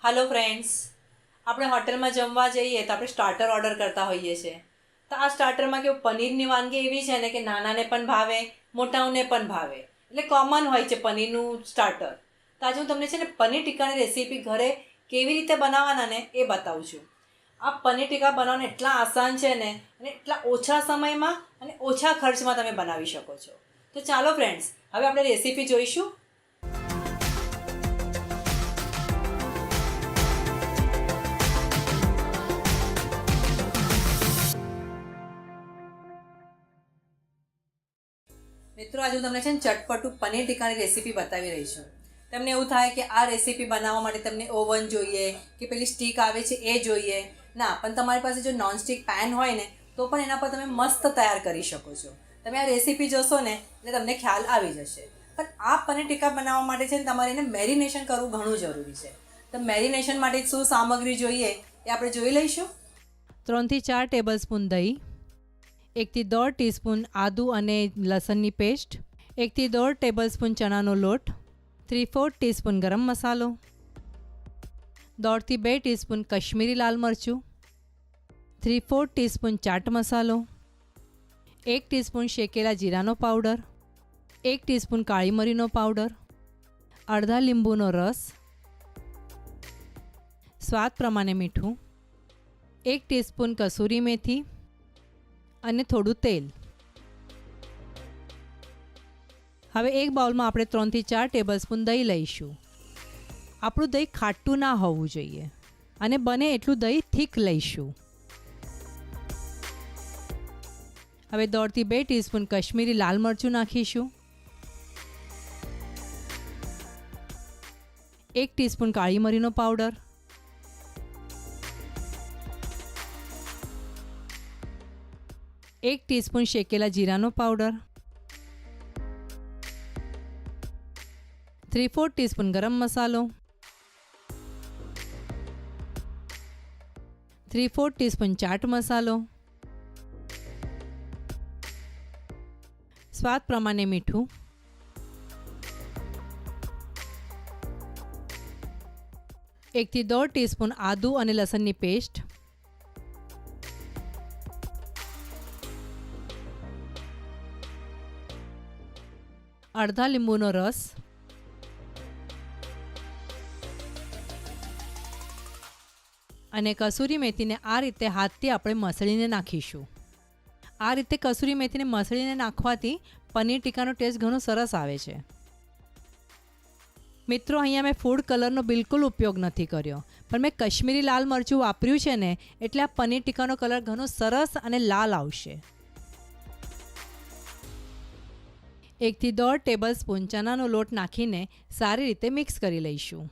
Hello friends, આપણે હોટલમાં જમવા જઈએ તો આપણે સ્ટાર્ટર ઓર્ડર કરતા હોઈએ છીએ. તો આ સ્ટાર્ટરમાં કેવું પનીરની વાનગી એવી છે ને કે નાનાને પણ ભાવે, મોટાઓને પણ ભાવે. એટલે કોમન હોય છે પનીરનું સ્ટાર્ટર. તો આજે હું તમને છે ને પનીર ટીક્કાની રેસીપી ઘરે કેવી રીતે બનાવવાના ને એ બતાવું છું. આ પનીર ટીક્કા બનાવવાનું એટલા આસાન છે ને અને એટલા ઓછા સમયમાં અને ઓછા ખર્ચમાં તમે બનાવી શકો છો. તો ચાલો ફ્રેન્ડ્સ, હવે આપણે રેસીપી જોઈશું. મિત્રો, આજે હું તમને છે ને ચટપટું પનીર ટીક્કાની રેસીપી બતાવી રહી છું. તમને એવું થાય કે આ રેસીપી બનાવવા માટે તમને ઓવન જોઈએ કે પેલી સ્ટીક આવે છે એ જોઈએ. ના, પણ તમારી પાસે જો નોનસ્ટિક પેન હોય ને તો પણ એના પર તમે મસ્ત તૈયાર કરી શકો છો. તમે આ રેસીપી જોશો ને એટલે તમને ખ્યાલ આવી જશે. પણ આ પનીર ટીક્કા બનાવવા માટે છે ને તમારે એને મેરિનેશન કરવું ઘણું જરૂરી છે. તો મેરિનેશન માટે શું સામગ્રી જોઈએ એ આપણે જોઈ લઈશું. 3 થી 4 ટેબલસ્પૂન દહીં, 1 થી 1.5 ટીસ્પૂન આદુ અને લસણની પેસ્ટ, 1 થી 1.5 ટેબલસ્પૂન ચણાનો લોટ, 3/4 ટીસ્પૂન ગરમ મસાલો, 1.5 થી 2 ટીસ્પૂન કશ્મીરી લાલ મરચું, 3/4 ટીસ્પૂન ચાટ મસાલો, 1 ટીસ્પૂન શેકેલા જીરાનો પાવડર, 1 ટીસ્પૂન કાળી મરીનો પાવડર, અડધા લીંબુનો રસ, સ્વાદ પ્રમાણે મીઠું, 1 ટીસ્પૂન કસૂરી મેથી અને થોડું તેલ. હવે એક બાઉલમાં આપણે 3 થી 4 ટેબલસ્પૂન દહીં લઈશું. આપણું દહીં ખાટું ના હોવું જોઈએ અને બને એટલું દહીં થીક લઈશું. હવે 1.5 થી 2 ટીસ્પૂન કશ્મીરી લાલ મરચું નાખીશું, 1 ટીસ્પૂન કાળી મરીનો પાવડર, 1 ટીસ્પૂન શેકેલા જીરાનો પાવડર, 3/4 ટીસ્પૂન ગરમ મસાલો, 3/4 ટીસ્પૂન ચાટ મસાલો, સ્વાદ પ્રમાણે મીઠું, 1 થી 1.5 ટીસ્પૂન આદુ અને લસણની પેસ્ટ, અડધા લીંબુનો રસ અને કસૂરી મેથીને આ રીતે હાથથી આપણે મસળીને નાખીશું. આ રીતે કસૂરી મેથીને મસળીને નાખવાથી પનીર ટીક્કાનો ટેસ્ટ ઘણો સરસ આવે છે. મિત્રો, અહીંયા મેં ફૂડ કલરનો બિલકુલ ઉપયોગ નથી કર્યો, પણ મેં કશ્મીરી લાલ મરચું વાપર્યું છે ને એટલે આ પનીર ટીક્કાનો કલર ઘણો સરસ અને લાલ આવશે. 1 થી 1.5 ટેબલસ્પૂન ચણાનો લોટ નાખીને સારી રીતે મિક્સ કરી લઈશું.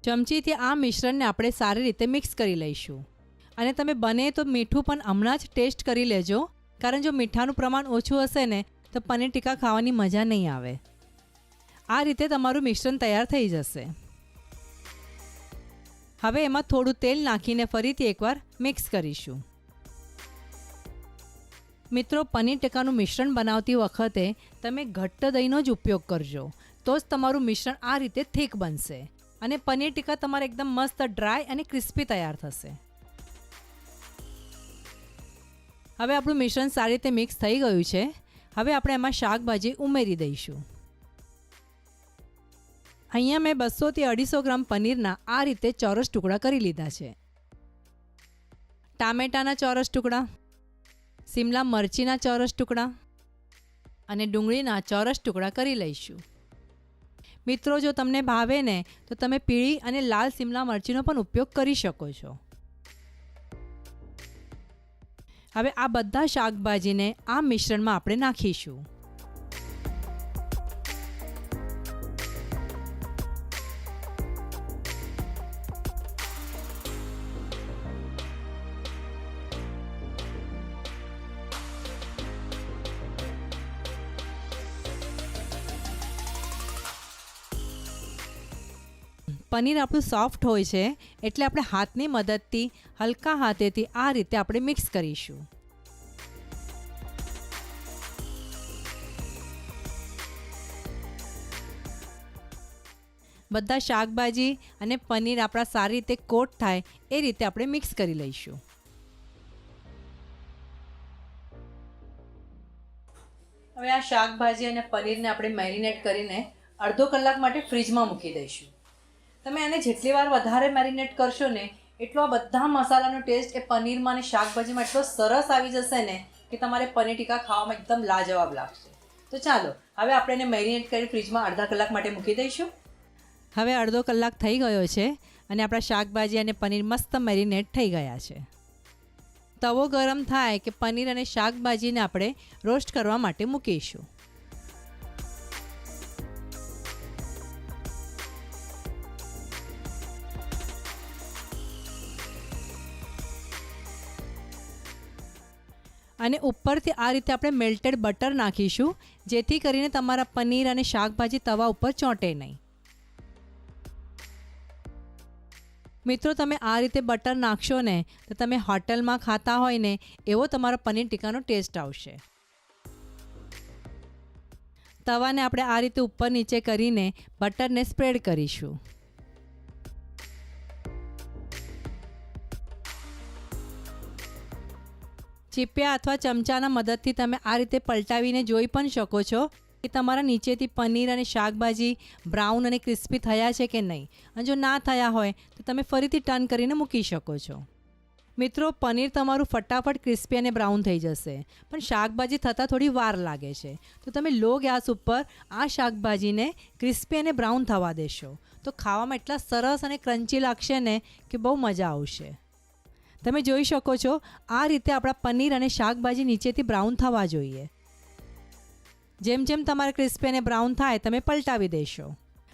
ચમચીથી આ મિશ્રણને આપણે સારી રીતે મિક્સ કરી લઈશું. અને તમે બને તો મીઠું પણ હમણાં જ ટેસ્ટ કરી લેજો, કારણ જો મીઠાનું પ્રમાણ ઓછું હશે ને તો પનીર ટીક્કા ખાવાની મજા નહીં આવે. આ રીતે તમારું મિશ્રણ તૈયાર થઈ જશે. હવે એમાં થોડું તેલ નાખીને ફરીથી એકવાર મિક્સ કરીશું. મિત્રો, પનીર ટીક્કાનું મિશ્રણ બનાવતી વખતે તમે ઘટ્ટ દહીંનો જ ઉપયોગ કરજો, તો જ તમારું મિશ્રણ આ રીતે થીક બનશે અને પનીર ટીક્કા તમારે એકદમ મસ્ત ડ્રાય અને ક્રિસ્પી તૈયાર થશે. હવે આપણું મિશ્રણ સારી રીતે મિક્સ થઈ ગયું છે. હવે આપણે એમાં શાકભાજી ઉમેરી દઈશું. અહીંયા મેં 200 થી 250 ગ્રામ પનીરના આ રીતે ચોરસ ટુકડા કરી લીધા છે. ટામેટાના ચોરસ ટુકડા, શિમલા મરચીના ચોરસ ટુકડા અને ડુંગળીના ચોરસ ટુકડા કરી લઈશું. મિત્રો, જો તમને ભાવે ને તો તમે પીળી અને લાલ શિમલા મરચીનો પણ ઉપયોગ કરી શકો છો. હવે આ બધા શાકભાજીને આ મિશ્રણમાં આપણે નાખીશું. પનીર આપણું સોફ્ટ હોય છે એટલે આપણે હાથની મદદથી હલકા હાથેથી આ રીતે આપણે મિક્સ કરીશું. બધા શાકભાજી અને પનીર આપણા સારી રીતે કોટ થાય એ રીતે આપણે મિક્સ કરી લઈશું. હવે આ શાકભાજી અને પનીરને આપણે મેરિનેટ કરીને અડધો કલાક માટે ફ્રીજમાં મૂકી દઈશું. તમે આને જેટલી વાર વધારે મેરિનેટ કરશો ને એટલો આ બધા મસાલાનો ટેસ્ટ એ પનીરમાં અને શાકભાજીમાં એટલો સરસ આવી જશે ને કે તમારે પનીર ટીકા ખાવામાં એકદમ લાજવાબ લાગશે. તો ચાલો હવે આપણે એને મેરિનેટ કરી ફ્રીજમાં અડધા કલાક માટે મૂકી દઈશું. હવે અડધો કલાક થઈ ગયો છે અને આપણા શાકભાજી અને પનીર મસ્ત મેરિનેટ થઈ ગયા છે. તવો ગરમ થાય કે પનીર અને શાકભાજીને આપણે રોસ્ટ કરવા માટે મૂકીશું. અને ઉપરથી આ રીતે આપણે મેલ્ટેડ બટર નાખીશું જેથી કરીને તમારા પનીર અને શાકભાજી તવા ઉપર ચોંટે નહીં. મિત્રો તમે આ રીતે બટર નાખશો ને તો તમે હોટલમાં ખાતા હોય ને એવો તમારા પનીર ટીકાનો ટેસ્ટ આવશે. તવાને આપણે આ રીતે ઉપર નીચે કરીને બટરને સ્પ્રેડ કરીશું. ચીપિયા અથવા ચમચાના મદદથી તમે આ રીતે પલટાવીને જોઈ પણ શકો છો કે તમારા નીચેથી પનીર અને શાકભાજી બ્રાઉન અને ક્રિસ્પી થયા છે કે નહીં. અને જો ના થયા હોય તો તમે ફરીથી ટર્ન કરીને મૂકી શકો છો. મિત્રો પનીર તમારું ફટાફટ ક્રિસ્પી અને બ્રાઉન થઈ જશે પણ શાકભાજી થતાં થોડી વાર લાગે છે. તો તમે લો ગેસ ઉપર આ શાકભાજીને ક્રિસ્પી અને બ્રાઉન થવા દેશો તો ખાવામાં એટલા સરસ અને ક્રન્ચી લાગશે ને કે બહુ મજા આવશે. તમે જોઈ શકો છો આ રીતે આપણા પનીર અને શાકભાજી નીચેથી બ્રાઉન થવા જોઈએ. જેમ જેમ તમારે ક્રિસ્પી અને બ્રાઉન થાય તમે પલટાવી દેશો.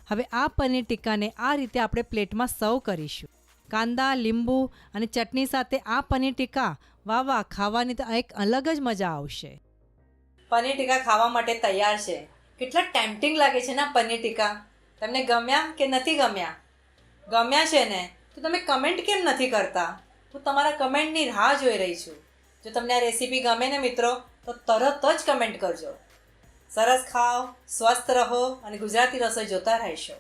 હવે આ પનીર ટિક્કાને આ રીતે આપણે પ્લેટમાં સર્વ કરીશું. કાંદા, લીંબુ અને ચટણી સાથે આ પનીર ટિક્કા વાહ વાહ, ખાવાની તો એક અલગ જ મજા આવશે. પનીર ટિક્કા ખાવા માટે તૈયાર છે. કેટલા ટેમ્પટિંગ લાગે છે ને પનીર ટિક્કા. તમને ગમ્યા કે નથી ગમ્યા? ગમ્યા છે ને તો તમે કમેન્ટ કેમ નથી કરતા? હું તમારા કમેન્ટની રાહ જોઈ રહી છું. જો તમને આ રેસીપી ગમે ને મિત્રો તો તરત જ કમેન્ટ કરજો. સરસ ખાઓ, સ્વસ્થ રહો અને ગુજરાતી રસોઈ જોતા રહેશો.